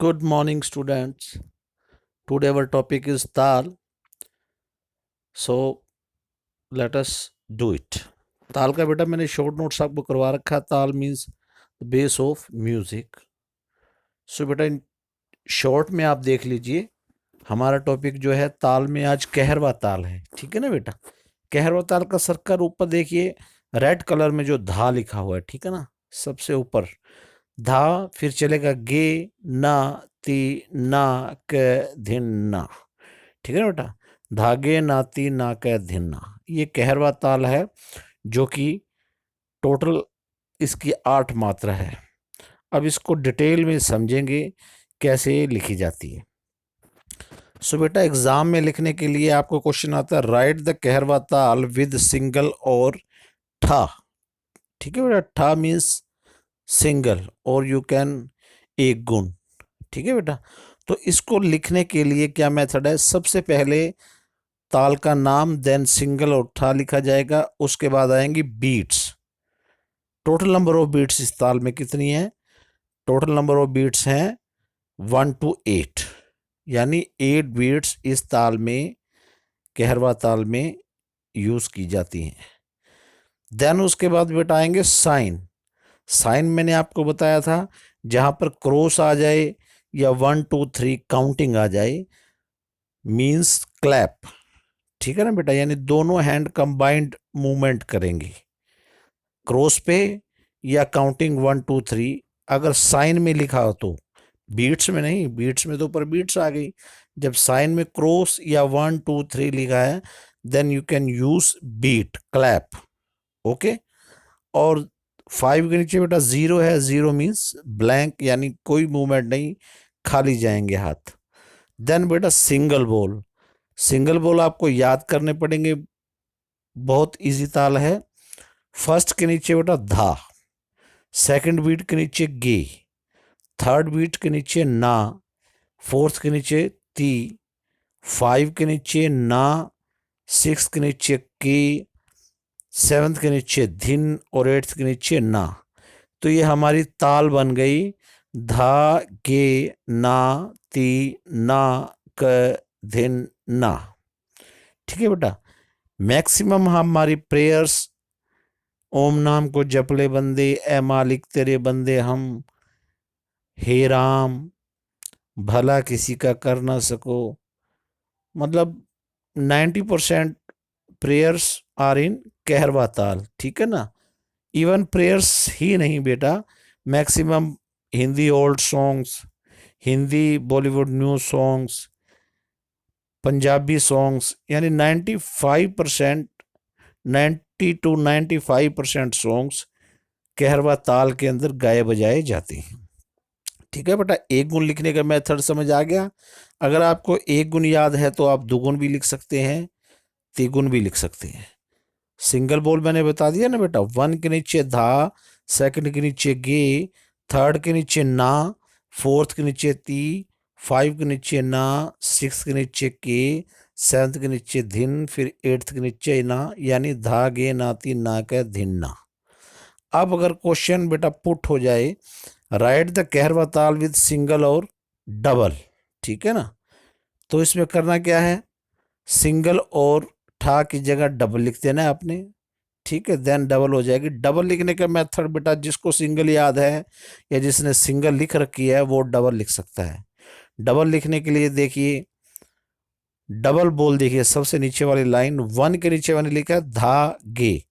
Good morning, students. Today our topic is Tal. So let us do it. ताल का बेटा मैंने short notes आपको करवा रखा है. ताल मीन्स बेस ऑफ म्यूजिक. सो बेटा इन शॉर्ट में आप देख लीजिए. हमारा टॉपिक जो है ताल में आज कहरवा ताल है. ठीक है ना बेटा. कहरवा ताल का सर्कल ऊपर देखिए रेड कलर में जो धा लिखा हुआ है. ठीक है ना. सबसे ऊपर धा, फिर चलेगा गे ना ती ना क धिन ना. ठीक है ना बेटा. धागे नाती ना क धिन ना. ये कहरवा ताल है जो कि टोटल इसकी 8 मात्रा है. अब इसको डिटेल में समझेंगे कैसे ये लिखी जाती है. सो बेटा एग्जाम में लिखने के लिए आपको क्वेश्चन आता है राइट द कहरवा ताल विद सिंगल और ठा. ठीक है बेटा. ठा मीन्स सिंगल और यू कैन एक गुण. ठीक है बेटा. तो इसको लिखने के लिए क्या मेथड है. सबसे पहले ताल का नाम, देन सिंगल और ठा लिखा जाएगा. उसके बाद आएंगी beats. Total number of beats इस ताल में कितनी है. टोटल नंबर ऑफ बीट्स हैं 1 to 8, यानी 8 बीट्स इस ताल में, कहरवा ताल में यूज की जाती हैं. देन उसके बाद बेटा आएंगे साइन. साइन मैंने आपको बताया था जहां पर क्रॉस आ जाए या 1 2 3 काउंटिंग आ जाए मींस क्लैप. ठीक है ना बेटा. यानी दोनों हैंड कंबाइंड मूवमेंट करेंगे क्रॉस पे या काउंटिंग 1 2 3. अगर साइन में लिखा हो तो, बीट्स में नहीं. बीट्स में तो ऊपर बीट्स आ गई. जब साइन में क्रॉस या 1 2 3 लिखा है then you can use beat clap. Okay. और 5 के नीचे बेटा 0 है. 0 मीन्स ब्लैंक, यानी कोई मूवमेंट नहीं, खाली जाएंगे हाथ. देन बेटा सिंगल बॉल. सिंगल बॉल आपको याद करने पड़ेंगे. बहुत इजी ताल है. फर्स्ट के नीचे बेटा धा, सेकंड बीट के नीचे गे, थर्ड बीट के नीचे ना, फोर्थ के नीचे ती, 5 के नीचे ना, 6 के नीचे के, 7th के नीचे धिन और 8th के नीचे ना. तो ये हमारी ताल बन गई धा गे ना ती ना क धिन ना. ठीक है बेटा. मैक्सिमम हमारी प्रेयर्स ओम नाम को जपले बंदे, ए मालिक तेरे बंदे हम, हे राम भला किसी का कर ना सको, मतलब 90% प्रेयर्स आर इन कहरवा ताल. ठीक है ना. इवन प्रेयर्स ही नहीं बेटा, maximum Hindi old songs, Hindi Bollywood new songs, Punjabi songs, यानी 95% 90 to 95% सॉन्ग्स कहरवा ताल के अंदर गाए बजाए जाते हैं. ठीक है बेटा. एक गुण लिखने का मेथड समझ आ गया. अगर आपको एक गुण याद है तो आप दुगुन भी लिख सकते हैं, तिगुन भी लिख सकते हैं. सिंगल बॉल मैंने बता दिया ना बेटा. 1 के नीचे धा, सेकंड के नीचे गे, थर्ड के नीचे ना, फोर्थ के नीचे ती, 5 के नीचे ना, 6 के नीचे के, 7th के नीचे धिन, फिर 8th के नीचे ना, यानी धा गे नाती ना का धिन ना. अब अगर क्वेश्चन बेटा पुट हो जाए राइट द कहरवा ताल विद सिंगल और डबल. ठीक है ना. तो इसमें करना क्या है, सिंगल और ठा की जगह डबल लिख देना है आपने. ठीक है. देन डबल हो जाएगी. डबल लिखने का मेथड बेटा जिसको सिंगल याद है या जिसने सिंगल लिख रखी है वो डबल लिख सकता है. डबल लिखने के लिए देखिए डबल बोल देखिए सबसे नीचे वाली लाइन 1 के नीचे मैंने लिखा है धा गे.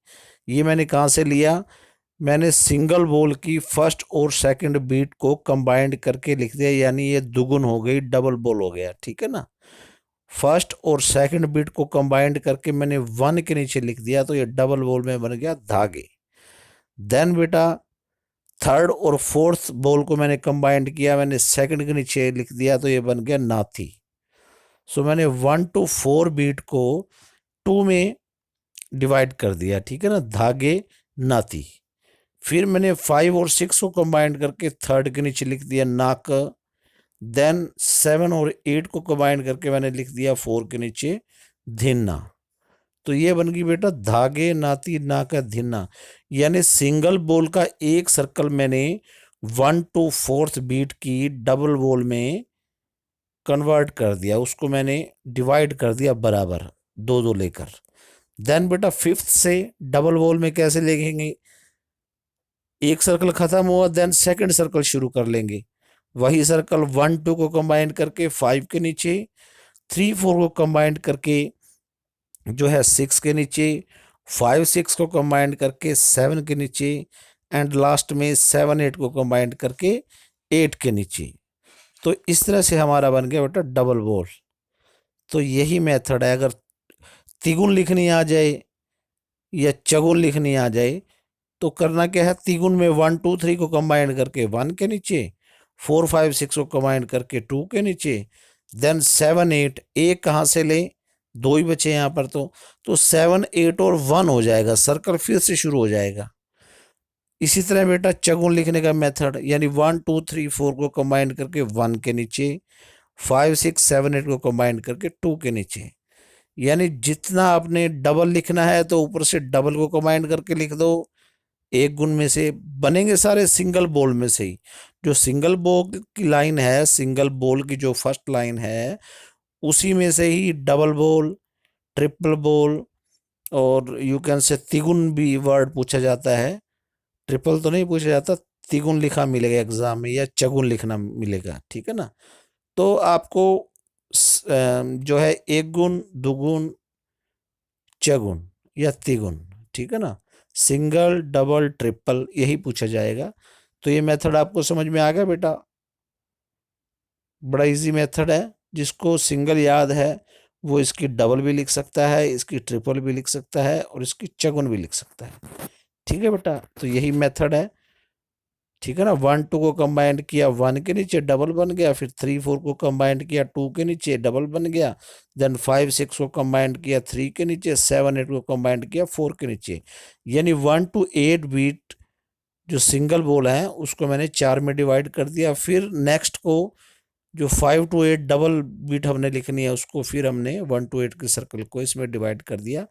ये मैंने कहाँ से लिया, मैंने सिंगल बोल की फर्स्ट और सेकंड बीट को कंबाइंड करके लिख दिया, यानी ये दुगुन हो गई, डबल बोल हो गया. ठीक है ना. फर्स्ट और सेकंड बीट को कंबाइंड करके मैंने 1 के नीचे लिख दिया तो ये डबल बोल में बन गया धागे. देन बेटा थर्ड और फोर्थ बोल को मैंने कंबाइंड किया, मैंने सेकंड के नीचे लिख दिया तो ये बन गया नाथी. सो मैंने 1 to 4 बीट को 2 में डिवाइड कर दिया. ठीक है ना. धागे नाती. फिर मैंने 5 और 6 को कंबाइंड करके थर्ड के नीचे लिख दिया नाक. देन 7 और 8 को कंबाइंड करके मैंने लिख दिया 4 के नीचे धिन्ना. तो ये बन गई बेटा धागे नाती ना का धिन्ना. यानी सिंगल बोल का एक सर्कल मैंने 1 to 4th बीट की डबल वोल में कन्वर्ट कर दिया, उसको मैंने डिवाइड कर दिया बराबर, दो दो लेकर। देन बेटा 5th से डबल वोल में कैसे लिखेंगे, एक सर्कल खत्म हुआ देन सेकंड सर्कल शुरू कर लेंगे, वही सर्कल 1 2 को कंबाइन करके 5 के नीचे, 3 4 को कंबाइन करके जो है 6 के नीचे, 5 6 को कंबाइन करके 7 के नीचे, एंड लास्ट में 7 8 को कंबाइन करके 8 के नीचे। तो इस तरह से हमारा बन गया बेटा डबल वोल। तो यही मेथड है, अगर तिगुन लिखनी आ जाए या चगुन लिखनी आ जाए तो करना क्या है, तिगुन में 1 2 3 को कंबाइन करके 1 के नीचे, 4 5 6 को कंबाइन करके 2 के नीचे, देन 7 8, एक कहाँ से ले, दो ही बचे यहाँ पर, तो 7 8 और 1 हो जाएगा, सर्कल फिर से शुरू हो जाएगा। इसी तरह बेटा चगुन लिखने का मेथड, यानी 1 2 3 4 को कंबाइन करके 1 के नीचे, 5 6 7 8 को कंबाइन करके 2 के नीचे। यानी जितना आपने डबल लिखना है तो ऊपर से डबल को कंबाइन करके लिख दो, एक गुण में से बनेंगे सारे सिंगल बोल में से ही। जो सिंगल बोल की लाइन है, सिंगल बोल की जो फर्स्ट लाइन है, उसी में से ही डबल बोल, ट्रिपल बोल, और यू कैन से तिगुन भी वर्ड पूछा जाता है, ट्रिपल तो नहीं पूछा जाता, तिगुन लिखा मिलेगा एग्जाम में, या चगुन लिखना मिलेगा, ठीक है ना। तो आपको जो है एक गुण, दुगुन, चगुन या तिगुन, ठीक है ना, सिंगल डबल ट्रिपल यही पूछा जाएगा। तो ये मेथड आपको समझ में आ गया बेटा, बड़ा इजी मेथड है, जिसको सिंगल याद है वो इसकी डबल भी लिख सकता है, इसकी ट्रिपल भी लिख सकता है, और इसकी चगुन भी लिख सकता है, ठीक है बेटा। तो यही मेथड है, ठीक है ना। 1 2 को कंबाइंड किया 1 के नीचे डबल बन गया, फिर 3 4 को कंबाइंड किया 2 के नीचे डबल बन गया, देन 5 6 को कंबाइंड किया 3 के नीचे, 7 8 को कंबाइंड किया 4 के नीचे। यानी 1 to 8 बीट जो सिंगल बोल है उसको मैंने 4 में डिवाइड कर दिया, फिर नेक्स्ट को जो 5 to 8 डबल बीट हमने लिखनी है उसको फिर हमने 1 to 8 के सर्कल को इसमें डिवाइड कर दिया।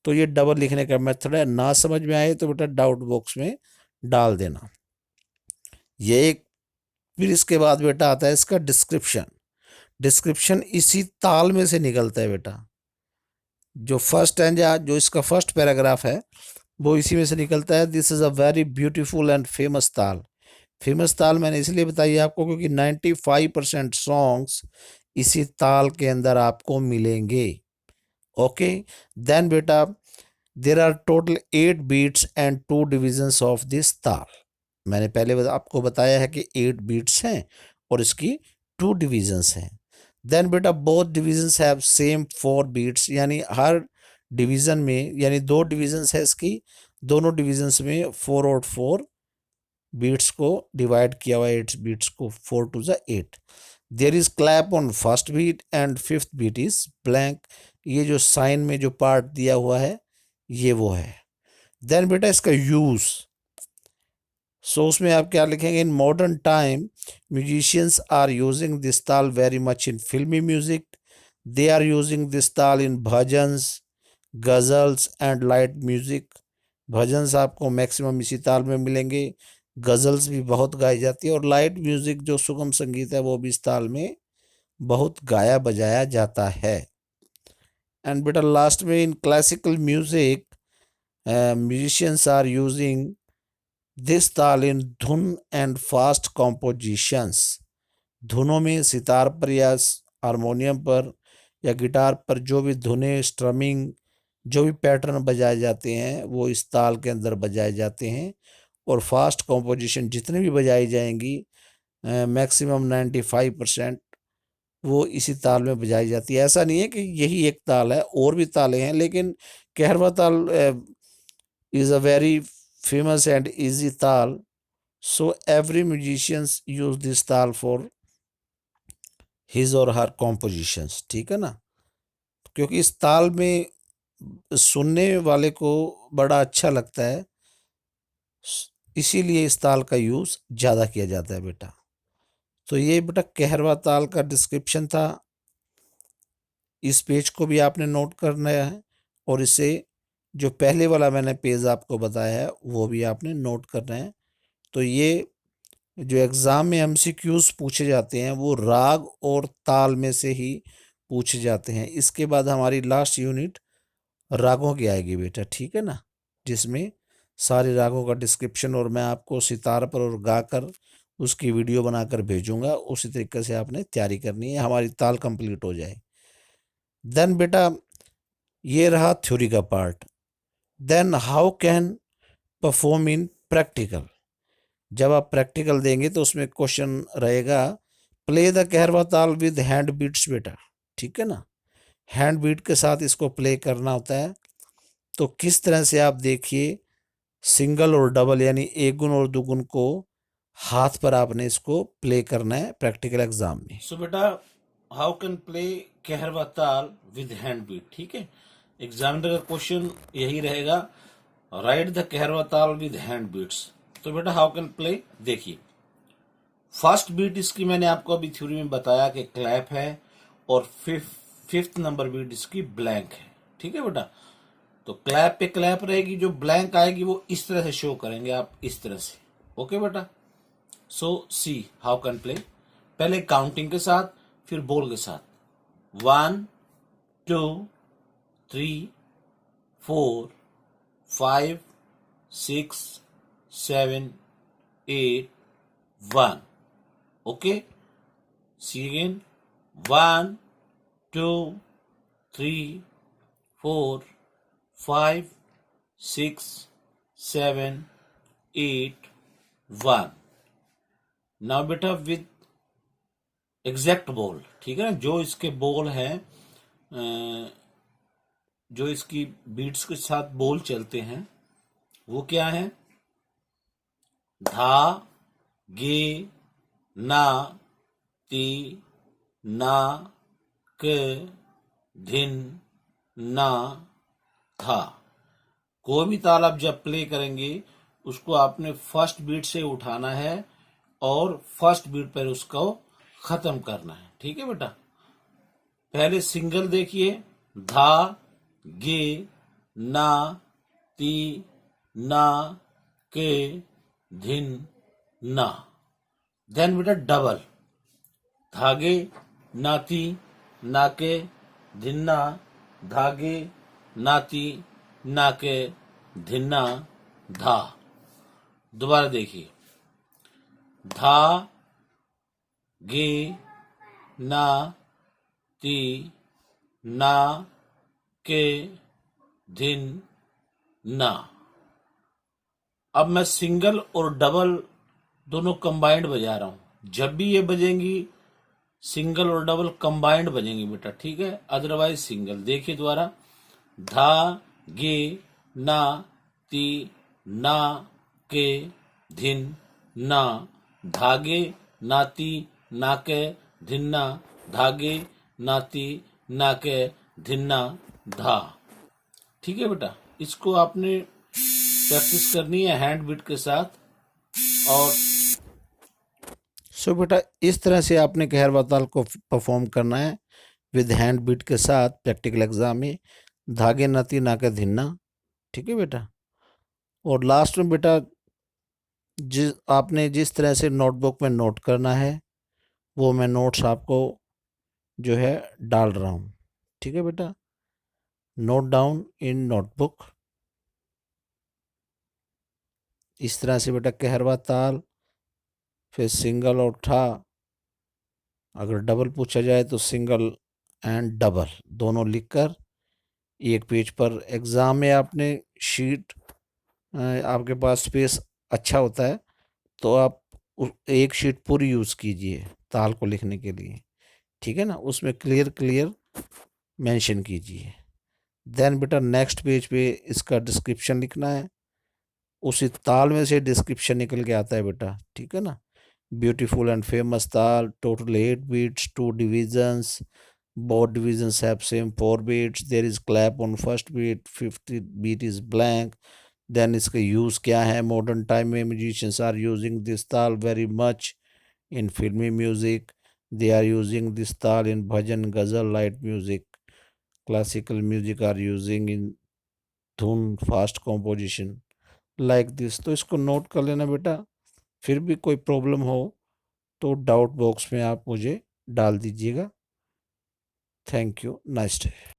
तो ये डबल लिखने का मेथड है। ना समझ में आए तो बेटा डाउट बॉक्स में डाल देना। ये एक, फिर इसके बाद बेटा आता है इसका डिस्क्रिप्शन। डिस्क्रिप्शन इसी ताल में से निकलता है बेटा, जो फर्स्ट एंड जो इसका फर्स्ट पैराग्राफ है वो इसी में से निकलता है। This is a very beautiful and famous ताल। फेमस ताल मैंने इसलिए बताई आपको क्योंकि 95% सॉन्ग्स इसी ताल के अंदर आपको मिलेंगे। ओके, देन बेटा there are total 8 beats and 2 divisions of this ताल। मैंने पहले आपको बताया है कि 8 बीट्स हैं और इसकी 2 डिविजन्स हैं। देन बेटा both divisions have same 4 beats, यानी हर डिवीजन में, यानी 2 डिविजन्स है इसकी, दोनों डिविजन्स में 4 और 4 बीट्स को डिवाइड किया हुआ, 8 बीट्स को, 4 to the 8। There is clap on first beat and 5th beat is blank. ये जो साइन में जो पार्ट दिया हुआ है ये वो है। देन बेटा इसका यूज, सो उसमें आप क्या लिखेंगे, in modern time musicians are using this taal very much in filmi music. They are using this ताल in bhajans, ghazals and light music. Bhajans आपको मैक्सिमम इसी ताल में मिलेंगे, गजल्स भी बहुत गाई जाती है, और लाइट म्यूजिक जो सुगम संगीत है वो भी इस ताल में बहुत गाया बजाया जाता है। एंड बेटा लास्ट में in classical music musicians are using this ताल इन धुन एंड फास्ट कॉम्पोजिशंस। धुनों में सितार पर या हारमोनियम पर या गिटार पर जो भी धुनें, स्ट्रमिंग, जो भी पैटर्न बजाए जाते हैं वो इस ताल के अंदर बजाए जाते हैं। और फास्ट कॉम्पोजिशन जितने भी बजाई जाएंगी मैक्सिमम 95% वो इसी ताल में बजाई जाती है। ऐसा नहीं है कि यही एक ताल है, और भी तालें हैं, लेकिन कहरवा ताल is a very famous and easy tal, so every musicians use this tal for his or her compositions, ठीक है ना। क्योंकि इस ताल में सुनने वाले को बड़ा अच्छा लगता है, इसीलिए इस ताल का यूज ज्यादा किया जाता है बेटा। तो ये बेटा कहरवा ताल का डिस्क्रिप्शन था। इस पेज को भी आपने नोट करना है, और इसे जो पहले वाला मैंने पेज आपको बताया है वो भी आपने नोट करना है। तो ये जो एग्ज़ाम में एमसीक्यूज पूछे जाते हैं वो राग और ताल में से ही पूछे जाते हैं। इसके बाद हमारी लास्ट यूनिट रागों की आएगी बेटा, ठीक है ना, जिसमें सारे रागों का डिस्क्रिप्शन और मैं आपको सितार पर और गाकर उसकी वीडियो बनाकर भेजूंगा। उसी तरीके से आपने तैयारी करनी है, हमारी ताल कंप्लीट हो जाए। देन बेटा ये रहा थ्योरी का part. Then how can perform in practical. जब आप प्रैक्टिकल देंगे तो उसमें क्वेश्चन रहेगा प्ले द कहरवा ताल विद हैंड बीट्स बेटा, ठीक है ना, हैंड बीट के साथ इसको प्ले करना होता है। तो किस तरह से आप देखिए, सिंगल और डबल यानी एक गुण और दुगुन को हाथ पर आपने इसको प्ले करना है प्रैक्टिकल एग्जाम में। सो बेटा हाउ कैन प्ले कहरवा ताल विद हैंड बीट, ठीक है। एग्जामिनर का क्वेश्चन यही रहेगा, राइट द कहरवा ताल विद हैंड बीट्स। तो बेटा हाउ कैन प्ले, देखिए फर्स्ट बीट इसकी मैंने आपको अभी थ्योरी में बताया कि क्लैप है, और फिफ्थ नंबर बीट इसकी ब्लैंक है, ठीक है बेटा। तो क्लैप पे क्लैप रहेगी, जो ब्लैंक आएगी वो इस तरह से शो करेंगे आप, इस तरह से, ओके बेटा। सो सी हाउ कैन प्ले, पहले काउंटिंग के साथ फिर बोल के साथ, 1 2 3 4 5 6 7 8 1, ओके। See again, 1 2 3 4 5 6 7 8 1। नाउ बेटा विद एग्जैक्ट बोल, ठीक है ना, जो इसके बोल हैं, जो इसकी बीट्स के साथ बोल चलते हैं वो क्या है, धा गे ना ती ना के धिन ना था। कोई भी ताल आप जब प्ले करेंगे उसको आपने फर्स्ट बीट से उठाना है और फर्स्ट बीट पर उसको खत्म करना है, ठीक है बेटा। पहले सिंगल देखिए, धा गे ना ती ना के धिन ना। देन बेटा डबल, धागे नाती नाके धिन्ना, धागे नाती नाके धिन्ना धा। दोबारा देखिए, धा गे ना ती ना के धिन ना। अब मैं सिंगल और डबल दोनों कंबाइंड बजा रहा हूं, जब भी ये बजेंगी सिंगल और डबल कंबाइंड बजेंगी बेटा, ठीक है, अदरवाइज सिंगल। देखिए दोबारा, धा गे ना ती ना के धिन ना, धागे नाती नाके धिन्ना, धागे नाती नाके धिन्ना धा, ठीक है बेटा। इसको आपने प्रैक्टिस करनी है हैंड बीट के साथ। और सो बेटा इस तरह से आपने कहरवा ताल को परफॉर्म करना है विद हैंड बीट के साथ प्रैक्टिकल एग्जाम में, धागे नाती नाके धिन्ना, ठीक है बेटा। और लास्ट में बेटा आपने जिस तरह से नोटबुक में नोट करना है वो मैं नोट्स आपको जो है डाल रहा हूँ, ठीक है बेटा। Note down in notebook. इस तरह से बेटा कहरवा ताल, फिर सिंगल और ठा, अगर डबल पूछा जाए तो सिंगल एंड डबल दोनों लिखकर एक पेज पर, एग्ज़ाम में आपने शीट आपके पास स्पेस अच्छा होता है तो आप एक शीट पूरी यूज़ कीजिए ताल को लिखने के लिए, ठीक है ना, उसमें क्लियर क्लियर मेंशन कीजिए। देन बेटा नेक्स्ट पेज पे इसका डिस्क्रिप्शन लिखना है, उसी ताल में से डिस्क्रिप्शन निकल के आता है बेटा, ठीक है ना। ब्यूटीफुल एंड फेमस ताल, total 8 beats, 2 divisions, both divisions have same 4 beats, there is clap on first beat, fifth beat is blank। Then इसका यूज़ क्या है, मॉडर्न टाइम में musicians are using this taal very much in filmi music, they are using this ताल in bhajan ghazal light music, classical music are using in dhun fast composition like this. तो इसको note कर लेना बेटा। फिर भी कोई प्रॉब्लम हो तो डाउट बॉक्स में आप मुझे डाल दीजिएगा। Thank you, nice day.